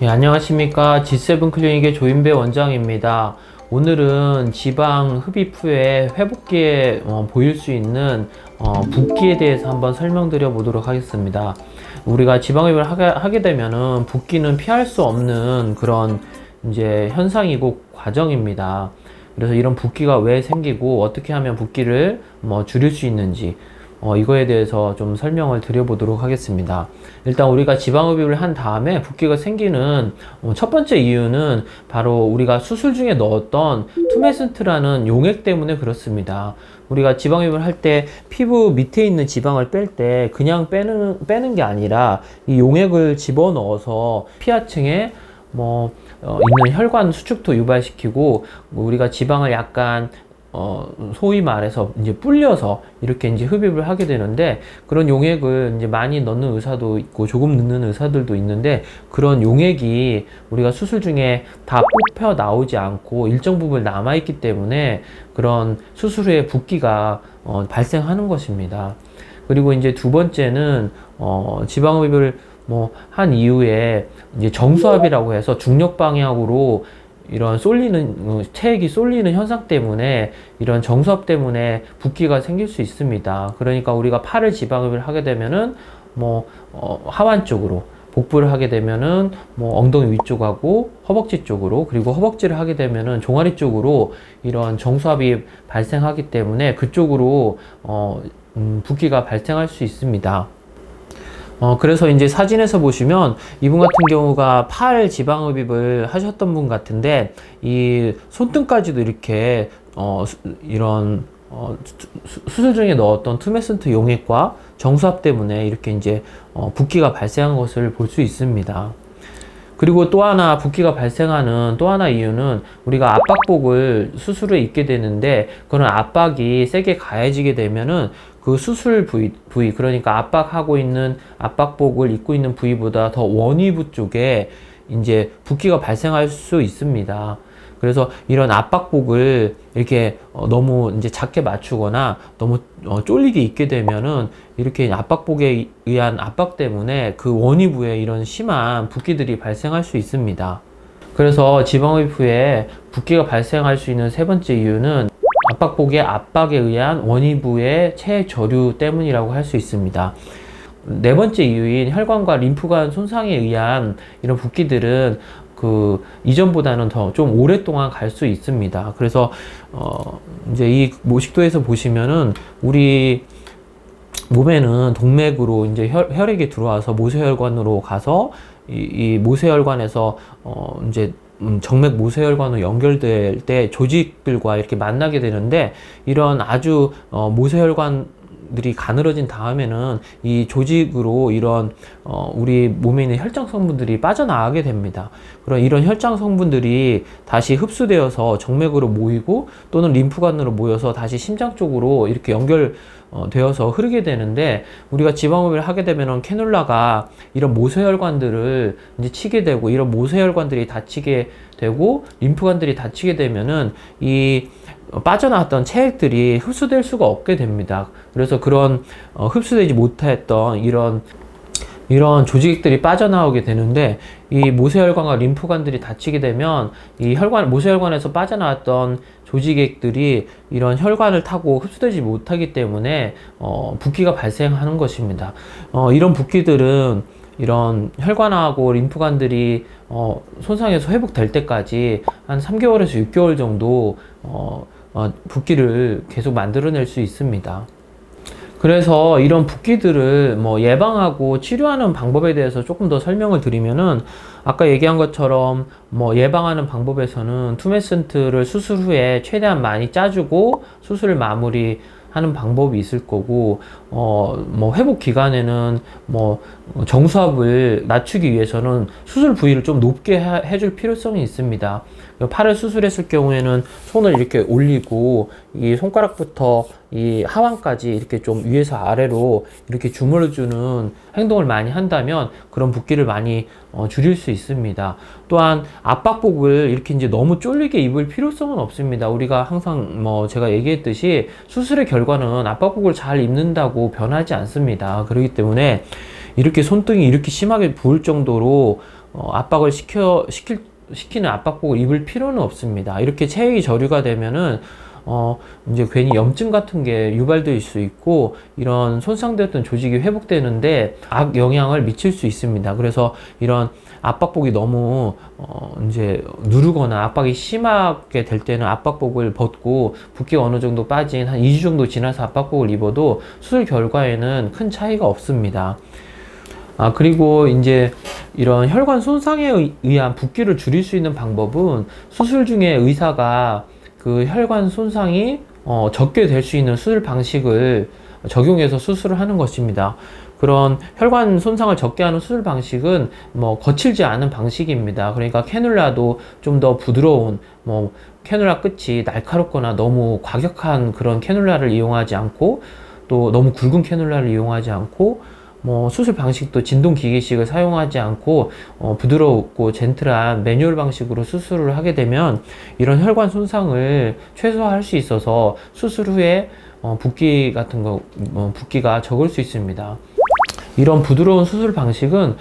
예, 안녕하십니까. G7 클리닉의 조인배 원장입니다. 오늘은 지방 흡입 후에 회복기에 보일 수 있는 붓기에 대해서 한번 설명드려 보도록 하겠습니다. 우리가 지방 흡입을 하게 되면은 붓기는 피할 수 없는 그런 이제 현상이고 과정입니다. 그래서 이런 붓기가 왜 생기고 어떻게 하면 붓기를 줄일 수 있는지 이거에 대해서 좀 설명을 드려보도록 하겠습니다. 일단 우리가 지방흡입을 한 다음에 붓기가 생기는 첫 번째 이유는 바로 우리가 수술 중에 넣었던 투메슨트라는 용액 때문에 그렇습니다. 우리가 지방흡입을 할 때 피부 밑에 있는 지방을 뺄 때 그냥 빼는 게 아니라 이 용액을 집어넣어서 피하층에 있는 혈관 수축도 유발시키고 우리가 지방을 약간 소위 말해서 이제 불려서 이렇게 이제 흡입을 하게 되는데, 그런 용액을 이제 많이 넣는 의사도 있고 조금 넣는 의사들도 있는데, 그런 용액이 우리가 수술 중에 다 뽑혀 나오지 않고 일정 부분 남아 있기 때문에 그런 수술 후에 붓기가 발생하는 것입니다. 그리고 이제 두 번째는 지방흡입을 한 이후에 이제 정수압이라고 해서 중력 방향으로 이런 체액이 쏠리는 현상 때문에 이런 정수압 때문에 붓기가 생길 수 있습니다. 그러니까 우리가 팔을 지방흡입을 하게 되면은 하완 쪽으로, 복부를 하게 되면은 엉덩이 위쪽하고 허벅지 쪽으로, 그리고 허벅지를 하게 되면은 종아리 쪽으로 이런 정수압이 발생하기 때문에 그쪽으로 붓기가 발생할 수 있습니다. 그래서 이제 사진에서 보시면 이분 같은 경우가 팔 지방흡입을 하셨던 분 같은데, 이 손등까지도 이렇게 수술 중에 넣었던 투메슨트 용액과 정수압 때문에 이렇게 이제 붓기가 발생한 것을 볼 수 있습니다. 그리고 또 하나 붓기가 발생하는 또 하나 이유는 우리가 압박복을 수술 후에 입게 되는데, 그런 압박이 세게 가해지게 되면은 그 수술 부위, 그러니까 압박하고 있는 압박복을 입고 있는 부위보다 더 원위부 쪽에 이제 붓기가 발생할 수 있습니다. 그래서 이런 압박복을 이렇게 너무 이제 작게 맞추거나 너무 쫄리게 입게 되면은 이렇게 압박복에 의한 압박 때문에 그 원위부에 이런 심한 붓기들이 발생할 수 있습니다. 그래서 지방흡입 후에 붓기가 발생할 수 있는 세 번째 이유는 압박복의 압박에 의한 원위부의 체액 저류 때문이라고 할 수 있습니다. 네 번째 이유인 혈관과 림프관 손상에 의한 이런 붓기들은 이전보다는 더 좀 오랫동안 갈 수 있습니다. 그래서 이제 이 모식도에서 보시면은 우리 몸에는 동맥으로 이제 혈액이 들어와서 모세혈관으로 가서 이 모세혈관에서 이제 정맥 모세혈관으로 연결될 때 조직들과 이렇게 만나게 되는데, 이런 아주 모세혈관들이 가늘어진 다음에는 이 조직으로 이런 우리 몸에 있는 혈장 성분들이 빠져나가게 됩니다. 그런 이런 혈장 성분들이 다시 흡수되어서 정맥으로 모이고 또는 림프관으로 모여서 다시 심장 쪽으로 이렇게 되어서 흐르게 되는데, 우리가 지방흡입을 하게 되면은 캐놀라가 이런 모세혈관들을 이제 치게 되고, 이런 모세혈관들이 다치게 되고 림프관들이 다치게 되면은 이 빠져나왔던 체액들이 흡수될 수가 없게 됩니다. 그래서 그런 흡수되지 못했던 이런 조직들이 빠져나오게 되는데, 이 모세혈관과 림프관들이 다치게 되면 이 모세혈관에서 빠져나왔던 조직액들이 이런 혈관을 타고 흡수되지 못하기 때문에 붓기가 발생하는 것입니다. 이런 붓기들은 이런 혈관하고 림프관들이 손상해서 회복될 때까지 한 3개월에서 6개월 정도 붓기를 계속 만들어낼 수 있습니다. 그래서 이런 붓기들을 예방하고 치료하는 방법에 대해서 조금 더 설명을 드리면은, 아까 얘기한 것처럼 예방하는 방법에서는 투메슨트를 수술 후에 최대한 많이 짜주고 수술을 마무리하는 방법이 있을 거고, 회복 기간에는 정수압을 낮추기 위해서는 수술 부위를 좀 높게 해줄 필요성이 있습니다. 팔을 수술했을 경우에는 손을 이렇게 올리고 이 손가락부터 이 하완까지 이렇게 좀 위에서 아래로 이렇게 주물러주는 행동을 많이 한다면 그런 붓기를 많이 줄일 수 있습니다. 또한 압박복을 이렇게 이제 너무 쫄리게 입을 필요성은 없습니다. 우리가 항상 제가 얘기했듯이 수술의 결과는 압박복을 잘 입는다고 변하지 않습니다. 그렇기 때문에 이렇게 손등이 이렇게 심하게 부을 정도로 시키는 압박복을 입을 필요는 없습니다. 이렇게 체액이 저류가 되면은 이제 괜히 염증 같은 게 유발될 수 있고 이런 손상되었던 조직이 회복되는데 악영향을 미칠 수 있습니다. 그래서 이런 압박복이 너무 이제 누르거나 압박이 심하게 될 때는 압박복을 벗고 붓기가 어느 정도 빠진 한 2주 정도 지나서 압박복을 입어도 수술 결과에는 큰 차이가 없습니다. 그리고 이제 이런 혈관 손상에 의한 붓기를 줄일 수 있는 방법은 수술 중에 의사가 그 혈관 손상이 적게 될 수 있는 수술 방식을 적용해서 수술을 하는 것입니다. 그런 혈관 손상을 적게 하는 수술 방식은 거칠지 않은 방식입니다. 그러니까 캐뉼라도 좀 더 부드러운 캐뉼라 끝이 날카롭거나 너무 과격한 그런 캐뉼라를 이용하지 않고 또 너무 굵은 캐뉼라를 이용하지 않고 수술 방식도 진동기계식을 사용하지 않고 부드럽고 젠틀한 매뉴얼 방식으로 수술을 하게 되면 이런 혈관 손상을 최소화할 수 있어서 수술 후에 붓기 같은 붓기가 적을 수 있습니다. 이런 부드러운 수술 방식은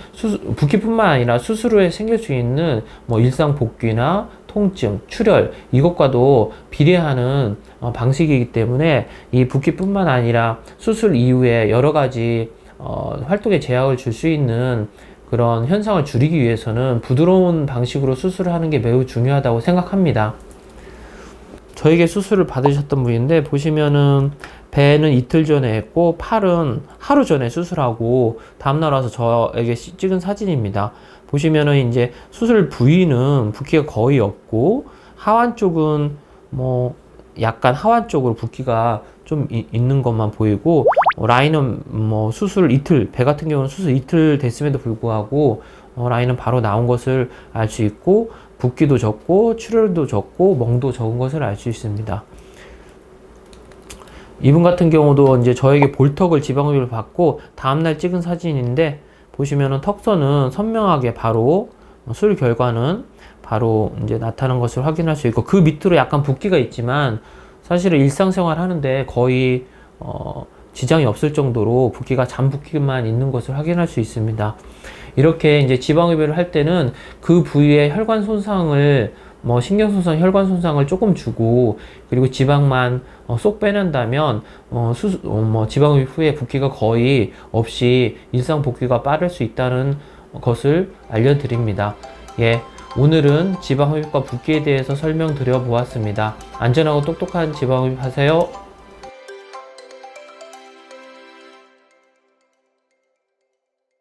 붓기뿐만 아니라 수술 후에 생길 수 있는 일상 복귀나 통증, 출혈 이것과도 비례하는 방식이기 때문에 이 붓기뿐만 아니라 수술 이후에 여러 가지 활동에 제약을 줄 수 있는 그런 현상을 줄이기 위해서는 부드러운 방식으로 수술을 하는 게 매우 중요하다고 생각합니다. 저에게 수술을 받으셨던 분인데 보시면은 배는 이틀 전에 했고 팔은 하루 전에 수술하고 다음날 와서 저에게 찍은 사진입니다. 보시면은 이제 수술 부위는 붓기가 거의 없고 하완 쪽은 약간 하완 쪽으로 붓기가 좀 있는 것만 보이고 라인은 수술 이틀, 배 같은 경우는 수술 이틀 됐음에도 불구하고 라인은 바로 나온 것을 알 수 있고 붓기도 적고 출혈도 적고 멍도 적은 것을 알 수 있습니다. 이분 같은 경우도 이제 저에게 볼턱을 지방흡입을 받고 다음날 찍은 사진인데 보시면은 턱선은 선명하게 바로 수술 결과는 바로 이제 나타나는 것을 확인할 수 있고 그 밑으로 약간 붓기가 있지만 사실은 일상생활 하는데 거의 지장이 없을 정도로 붓기가 잔붓기만 있는 것을 확인할 수 있습니다. 이렇게 이제 지방흡입을 할 때는 그 부위의 혈관 손상을 신경손상, 혈관 손상을 조금 주고 그리고 지방만 쏙 빼낸다면 지방흡입 후에 붓기가 거의 없이 일상 복귀가 빠를 수 있다는 것을 알려드립니다. 예. 오늘은 지방흡입과 붓기에 대해서 설명드려 보았습니다. 안전하고 똑똑한 지방흡입 하세요.